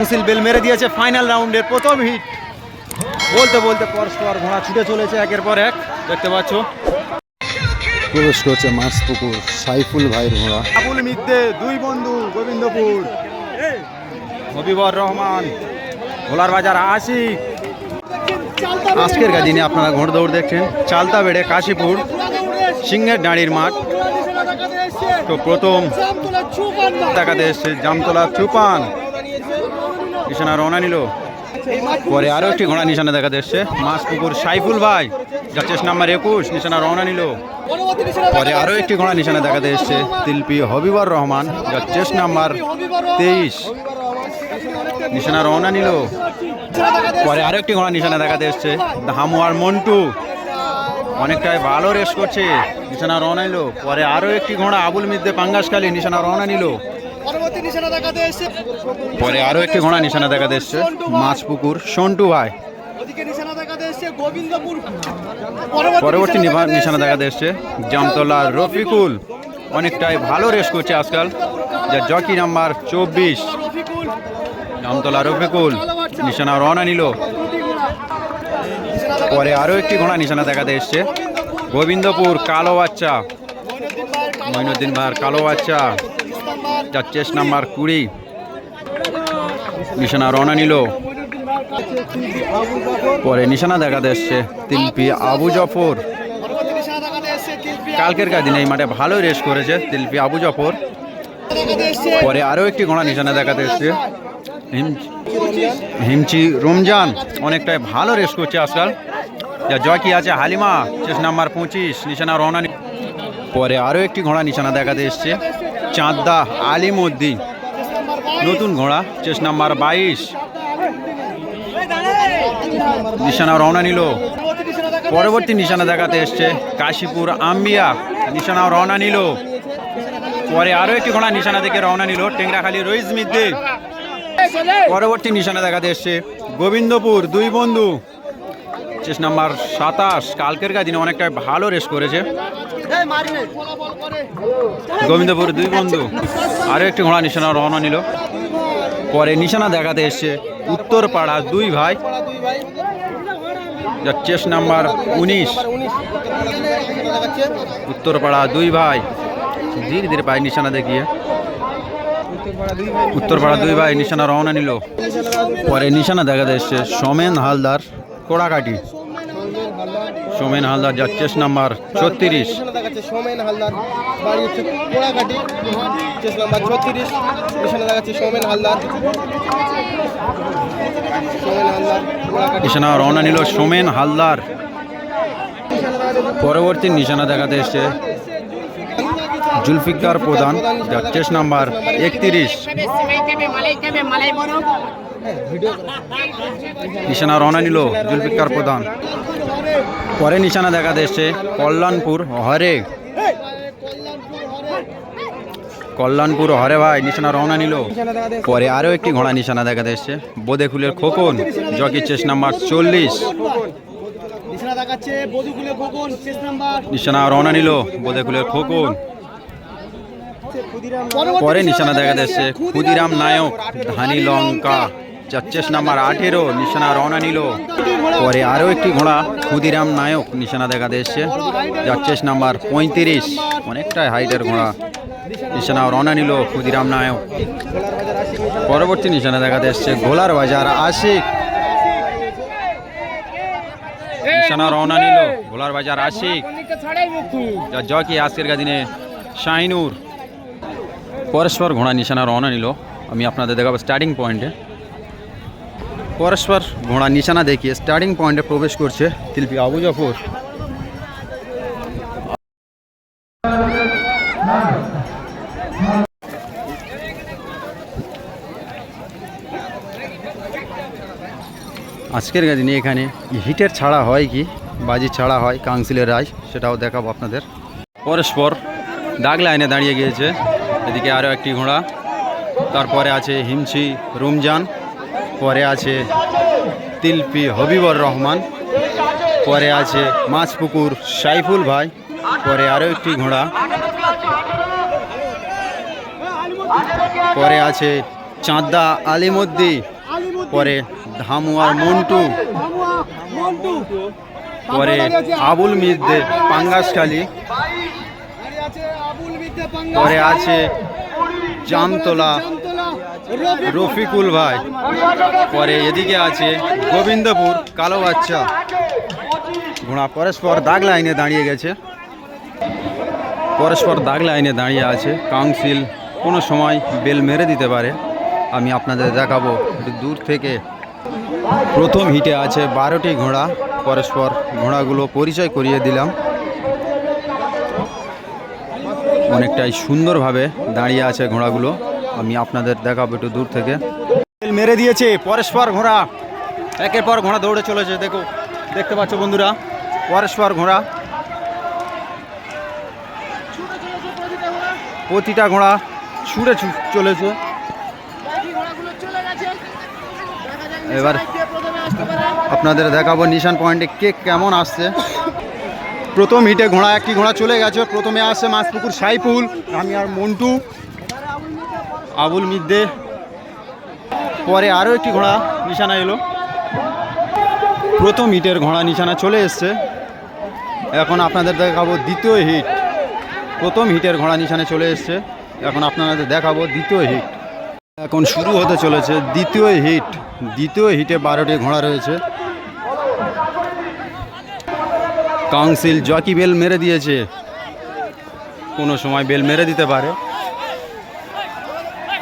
Council bell মেরে দিয়েছে final রাউন্ডের প্রথম হিট। বলতে বলতে পরস্পর ঘোড়া ছুটে চলেছে একের পর এক, দেখতে পাচ্ছ। প্রবেশ করছে মাছপুকুর সাইফুল ভাইয়ের ঘোড়া। আবুল মিদ্দে দুই বন্ধু গোবিন্দপুর, হবিবর রহমান, ভোলার বাজার আশিক। আজকের দিনে আপনারা ঘোড় দৌড় দেখছেন চালতা বেড়ে কাশীপুর সিংহের ডাঁড়ির মাঠ। তো প্রথম দেখাতে এসছে জামতলা চুপান, নিশানা রওনা নিল। পরে আরো একটি ঘোড়া নিশানা দেখাতে এসছে মাছপুকুর সাইফুল ভাই, যার চেস নাম্বার 21, নিশানা রওনা নিল। পরে আরো একটি ঘোড়া নিশানা দেখাতে এসছে তিলপি হবিবর রহমান, যার চেস নাম্বার 23, নিশানা রওনা নিল। পরে আরো একটি ঘোড়া নিশানা দেখাতে এসছে ধামুয়ার মন্টু, অনেকটাই ভালো রেস করছে, নিশানা রওনা নিল। পরে আরো একটি ঘোড়া আবুল মিদ্দে পাঙ্গাসখালী, নিশানা রওনা নিল। পরে আরো একটি ঘোড়া নিশানা দেখাতে এসছে মাছপুকুর সন্টু ভাই। পরবর্তী নিশানা দেখাতে এসছে জামতলা রফিকুল, অনেকটাই ভালো রেস করছে আজকাল, যার জকি নাম্বার 24, জামতলা রফিকুল, নিশানা রওনা নিল। পরে আরো একটি ঘোড়া নিশানা দেখাতে এসছে গোবিন্দপুর কালো বাচ্চা, মঈনুদ্দিন ভাইয়ের কালো বাচ্চা, যার চেস নাম্বার 20, নিশানা রওনা নিল। পরে নিশানা দেখাতে এসছে তিলপি আবু জফর। কালকের দিনে এই মাঠে ভালো রেস করেছে তিলপি আবু জফর। পরে আরো একটি ঘোড়া নিশানা দেখাতে এসছে হিমচি রমজান, অনেকটাই ভালো রেস করছে আজকাল, যার জকি আছে হালিমা, চেস নাম্বার 25, নিশানা রওনা নিল। পরে আরো একটি ঘোড়া নিশানা দেখাতে এসছে চাঁদদা আলিমউদ্দিন, নতুন ঘোড়া, চেস নাম্বার 22, নিশানা রওনা নিল। পরবর্তী নিশানা দেখাতে এসছে কাশীপুর আম্বিয়া, নিশানা রওনা নিল। পরে আরো একটি ঘোড়া নিশানা থেকে রওনা নিল টেংরাখালী রইজ মিদ্দে। পরবর্তী নিশানা দেখাতে এসছে গোবিন্দপুর দুই বন্ধু, চেস নাম্বার 27, কালকের দিনে অনেকটাই ভালো রেস করেছে গোবিন্দপুর দুই বন্ধু। আরো একটি ঘোড়া নিশানা রওনা নিল। পরে নিশানা দেখাতে এসছে উত্তরপাড়া দুই ভাই, যার চেস নাম্বার 19, উত্তরপাড়া দুই ভাই, ধীরে ধীরে পায় নিশানা দেখিয়ে উত্তরপাড়া দুই ভাই, নিশানা রওনা নিল। পরে নিশানা দেখাতে এসছে সোমেন হালদার কোড়াকাটি, সোমেন হালদার, যার চেস নাম্বার 36, সোমেন হালদার বাড়ি হচ্ছে কোড়াকাটি, চেস নাম্বার 36, নিশানা দেখাচ্ছে সোমেন হালদার, নিশানা রওনা নিল সোমেন হালদার। পরবর্তী নিশানা দেখাতে এসছে জুলফিকার প্রধান, যার চেস নাম্বার 31, নিশানা রওনা নিল জুলফিকার প্রধান। পরে নিশানা দেখাতে এসছে কল্যাণপুর হরে, কল্যাণপুর হরে ভাই, নিশানা রওনা নিল। পরে আরো একটি ঘোড়া নিশানা দেখাতে এসছে বোদেখুলের খোকন, জকি চেস নাম্বার 40, নিশানা রওনা নিল বোদেখুলের খোকন। পরে নিশানা দেখাতে এসছে ক্ষুদিরাম নায়ক ধানি লঙ্কা, যার চেস নাম্বার 18, নিশানা রওনা নিল। পরে আরো একটি ঘোড়া ক্ষুদিরাম নায়ক নিশানা দেখাতে এসছে, যার চেস নাম্বার 35, অনেকটাই হাইটের ঘোড়া, নিশানা রওনা নিল ক্ষুদিরাম নায়ক। পরবর্তী নিশানা দেখাতে এসছে ভোলার বাজার আশিক, নিশানা রওনা নিল ভোলার বাজার আশিক, যার জকি আজকের দিনে শাহিনুর। পরস্পর ঘোড়া নিশানা রওনা নিল। আমি আপনাদের দেখাবো স্টার্টিং পয়েন্টে। পরস্পর ঘোড়া নিশানা দেখিয়ে স্টার্টিং পয়েন্টে প্রবেশ করছে তিলপি আবু জফর। আজকের দিনে এখানে হিটের ছাড়া হয় কি বাজি ছাড়া হয় কাউন্সিলের রায়, সেটাও দেখাবো আপনাদের। পরস্পর দাগ লাইনে দাঁড়িয়ে গিয়েছে, এদিকে আরও একটি ঘোড়া, তারপরে আছে হিমচি রমজান, পরে আছে তিলপি হবিবর রহমান, পরে আছে মাছপুকুর সাইফুল ভাই, পরে আরও একটি ঘোড়া, পরে আছে চাঁদা আলিমুদ্দি, পরে ধামুয়ার মন্টু, পরে আবুল মিদ্দে পাঙ্গাসখালী, পরে আছে জামতলা রফিকুল ভাই, পরে এদিকে আছে গোবিন্দপুর কালো বাচ্চা। ঘোড়া পরস্পর দাগ লাইনে দাঁড়িয়ে গেছে, পরস্পর দাগ লাইনে দাঁড়িয়ে আছে। কাউন্সিল কোনো সময় বেল মেরে দিতে পারে, আমি আপনাদের দেখাবো একটু দূর থেকে। প্রথম হিটে আছে 12টি ঘোড়া, পরস্পর ঘোড়াগুলো পরিচয় করিয়ে দিলাম। অনেকটাই সুন্দরভাবে দাঁড়িয়ে আছে ঘোড়াগুলো, আমি আপনাদের দেখাবো একটু দূর থেকে। বেল মেরে দিয়েছে পরস্পর ঘোড়া, একের পর ঘোড়া দৌড়ে চলেছে। দেখতে পাচ্ছ বন্ধুরা, পরস্পর ঘোড়া, প্রতিটা ঘোড়া ছুটে চলেছে। এবার আপনাদের দেখাবো নিশান পয়েন্টে কে কেমন আসছে। প্রথম হিটে একটি ঘোড়া চলে গেছে। প্রথমে আসছে মাছপুকুর সাইফুল, আমি আর মন্টু, আবুল মিদ্দে, পরে আরও একটি ঘোড়া নিশানা এলো। প্রথম হিটের ঘোড়া নিশানা চলে এসছে। এখন আপনাদের দেখাবো দ্বিতীয় হিট। প্রথম হিটের ঘোড়া নিশানে চলে এসছে, এখন আপনাদের দেখাবো দ্বিতীয় হিট। এখন শুরু হতে চলেছে দ্বিতীয় হিট। দ্বিতীয় হিটে 12টি ঘোড়া রয়েছে। কাউন্সিল জকি বেল মেরে দিয়েছে, কোনো সময় বেল মেরে দিতে পারে,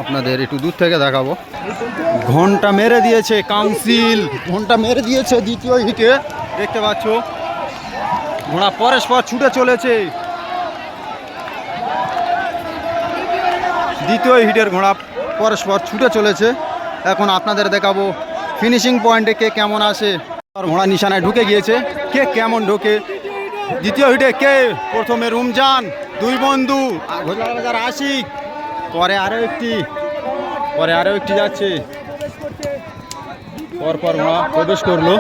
আপনাদের একটু দূর থেকে দেখাবো। ঘন্টা মেরে দিয়েছে কাউন্সিল, ঘন্টা মেরে দিয়েছে দ্বিতীয় হিটে। দেখতে পাচ্ছ ঘোড়া পরস্পর ছুটে চলেছে। দ্বিতীয় হিটের ঘোড়া পরস্পর ছুটে চলেছে। এখন আপনাদের দেখাবো ফিনিশিং পয়েন্টে কে কেমন আসে। ঘোড়া নিশানায় ঢুকে গিয়েছে, কে কেমন ঢোকে। দ্বিতীয় হিটে কে? প্রথমে রমজান, দুই বন্ধু, ঘোষবাজার আশিক, পরে আরও একটি যাচ্ছে। পরপর ঘোড়া প্রবেশ করলো।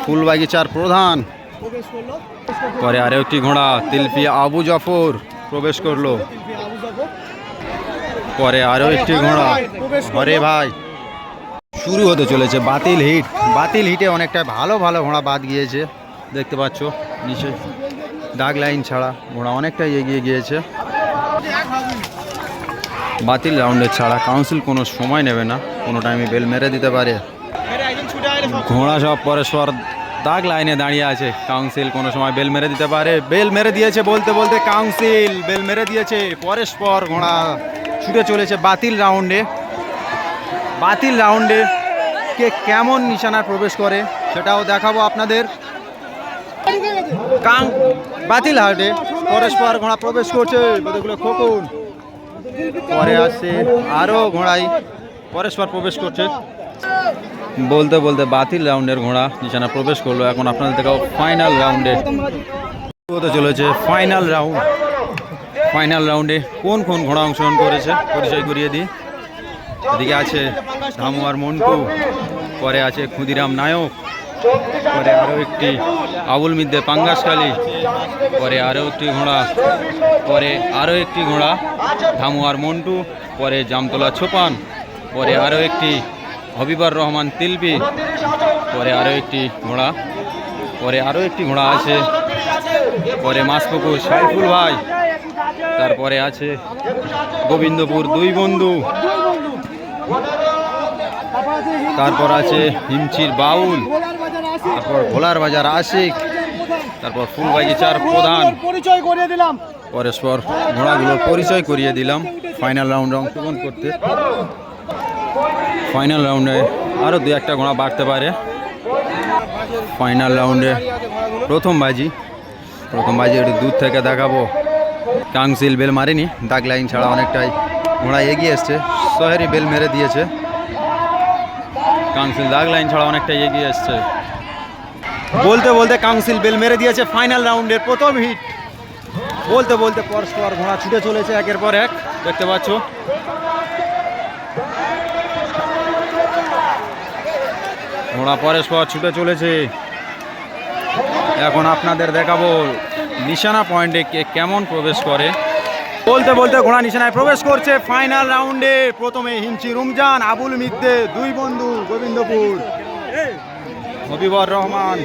ফুলবাগিচার প্রধান, পরে আরও একটি ঘোড়া তিলফি আবু জাফর প্রবেশ করলো। পরে আরও একটি ঘোড়া হরে ভাই। শুরু হতে চলেছে বাতিল হিট। বাতিল হিটে অনেকটা ভালো ঘোড়া বাদ গিয়েছে, দেখতে পাচ্ছ নিচে দাগ লাইন ছাড়া ঘোড়া অনেকটাই এগিয়ে গিয়েছে। বাতিল রাউন্ডে ছাড়া কাউন্সিল কোনো সময় নেবে না, কোনো টাইমে বেল মেরে দিতে পারে। ঘোড়া সব পরস্পর দাগ লাইনে দাঁড়িয়ে আছে, কাউন্সিল কোনো সময় বেল মেরে দিতে পারে। বেল মেরে দিয়েছে বলতে কাউন্সিল বেল মেরে দিয়েছে। পরস্পর ঘোড়া ছুটে চলেছে বাতিল রাউন্ডে। বাতিল রাউন্ডে কে কেমন নিশানায় প্রবেশ করে সেটাও দেখাবো আপনাদের। বাতিল হাটে পরস্পর ঘোড়া প্রবেশ করছে, কতগুলো খোকন। পরে আসছে আরও ঘোড়াই পরস্পর প্রবেশ করছে। বলতে বাতিল রাউন্ডের ঘোড়া নিশানা প্রবেশ করলো। এখন আপনাদের দেখাবো ফাইনাল রাউন্ডে হতে চলেছে ফাইনাল রাউন্ড। ফাইনাল রাউন্ডে কোন ঘোড়া অংশগ্রহণ করেছে পরিচয় করিয়ে দিই। এদিকে আছে ধামুয়ার মন্টু, পরে আছে ক্ষুদিরাম নায়ক, পরে আরও একটি আবুল মিদ্দে পাঙ্গাসখালী, পরে আরও একটি ঘোড়া ধামুয়ার মন্টু, পরে জামতলা ছোপান, পরে আরও একটি হবিবর রহমান তিলবি, পরে আরও একটি ঘোড়া আছে, পরে মাছপুকুর সাইফুল ভাই, তারপরে আছে গোবিন্দপুর দুই বন্ধু, তারপর আছে হিমচির বাউল, তারপর ভোলার বাজার আশিক, তারপর ফুলবাগিচার প্রধান। পরস্পর ঘোড়াগুলোর পরিচয় করিয়ে দিলাম ফাইনাল রাউন্ডে অংশগ্রহণ করতে। ফাইনাল রাউন্ডে আরও দু একটা ঘোড়া বাড়তে পারে। ফাইনাল রাউন্ডে প্রথম বাজি একটু দূর থেকে দেখাবো। কাউন্সিল বেল মারেনি, দাগ লাইন ছাড়া অনেকটাই ঘোড়া এগিয়ে এসছে। শহরি বেল মেরে দিয়েছে, কাউন্সিল দাগ লাইন ছাড়া অনেকটাই এগিয়ে এসছে। বলতে কাউন্সিল বেল মেরে দিয়েছে ফাইনাল রাউন্ডের প্রথম হিট। বলতে পরস্পর ঘোড়া ছুটে চলেছে একের পর এক, দেখতে পাচ্ছ। ঘোড়া পরস্পর ছুটে চলেছে। এখন আপনাদের দেখাবো নিশানা পয়েন্টে কে কেমন প্রবেশ করে। বলতে বলতে ঘোড়া নিশানায় প্রবেশ করছে ফাইনাল রাউন্ডে। প্রথমে হিমচি রমজান, আবুল মিদ্দে দুই বন্ধু গোবিন্দপুর, হবিবর রহমান,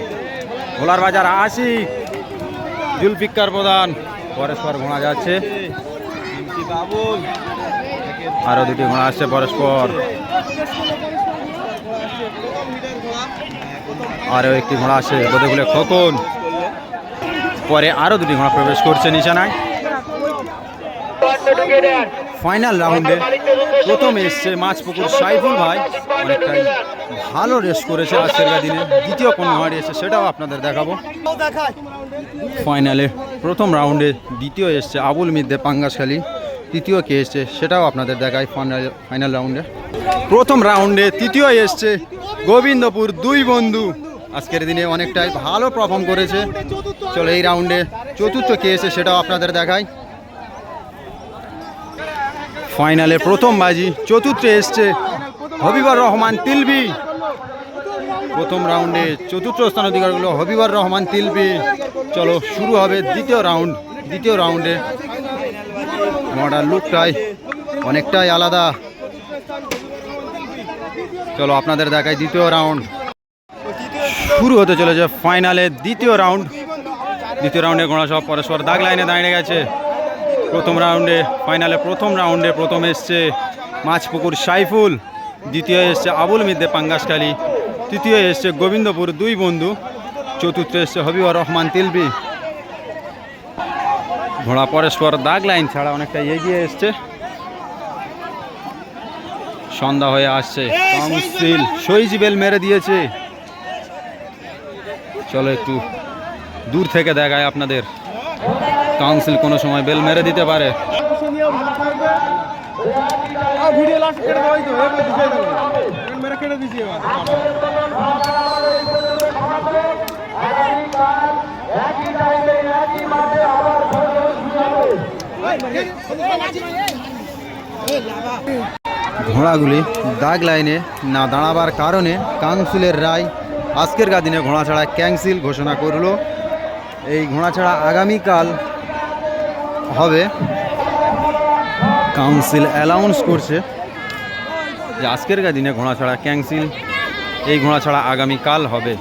ভোলার বাজার আশিক, জুলফিকার প্রধান। পরস্পর ঘোড়া যাচ্ছে, আরো দুটি ঘোড়া আসছে পরস্পর। আরো একটি ঘোড়া আসছে বোধে খোকন। পরে আরো দুটি ঘোড়া প্রবেশ করছে নিশানায়। ফাইনাল রাউন্ডে প্রথমে এসছে মাছপুকুর সাইফুল ভাই, অনেকটাই ভালো রেস করেছে আজকের দিনে। দ্বিতীয় কোন ঘোড়াটি এসছে সেটাও আপনাদের দেখাবো। ফাইনালে প্রথম রাউন্ডে দ্বিতীয় এসছে আবুল মিদ্দে পাঙ্গাসখালী, তৃতীয় কে এসছে সেটাও আপনাদের দেখায় ফাইনাল রাউন্ডে। প্রথম রাউন্ডে তৃতীয় এসছে গোবিন্দপুর দুই বন্ধু, আজকের দিনে অনেকটাই ভালো পারফর্ম করেছে। চলো এই রাউন্ডে চতুর্থ কে এসছে সেটাও আপনাদের দেখায়। ফাইনালে প্রথম বাজি, চতুর্থে এসছে হবিবর রহমান তিলবি। প্রথম রাউন্ডে চতুর্থ স্থান অধিকার করলো হবিবর রহমান তিলবি। চলো শুরু হবে দ্বিতীয় রাউন্ড। দ্বিতীয় রাউন্ডে ঘোড়াটার লুকটাই অনেকটাই আলাদা। চলো আপনাদের দেখাই দ্বিতীয় রাউন্ড শুরু হতে চলেছে। ফাইনালে দ্বিতীয় রাউন্ড। দ্বিতীয় রাউন্ডে ঘোড়া সব পরস্পর দাগ লাইনে দাঁড়িয়ে গেছে। প্রথম রাউন্ডে ফাইনালে প্রথম রাউন্ডে প্রথম এসছে মাছপুকুর সাইফুল, দ্বিতীয় এসছে আবুল মিদ্দে পাঙ্গাসখালী, তৃতীয় এসছে গোবিন্দপুর দুই বন্ধু, চতুর্থ এসছে হবিবর রহমান তিলবি। ঘোড়া পরস্পর দাগ লাইন ছাড়া অনেকটা এগিয়ে এসছে। সন্ধ্যা হয়ে আসছে, কাউন্সিল সইজি বেল মেরে দিয়েছে। চলো একটু দূর থেকে দেখায় আপনাদের। কাউন্সিল কোনো সময় বেল মেরে দিতে পারে। ঘোড়াগুলি দাগ লাইনে না দাঁড়াবার কারণে কাউন্সিলের রায় আজকের দিনে ঘোড়া ছাড়া ক্যান্সেল ঘোষণা করলো। এই ঘোড়া ছাড়া আগামীকাল হবে। কাউন্সিল অ্যালাউন্স করছে যে আজকের দিনে ঘোড়া ছাড়া ক্যান্সেল, এই ঘোড়া ছাড়া আগামীকাল হবে।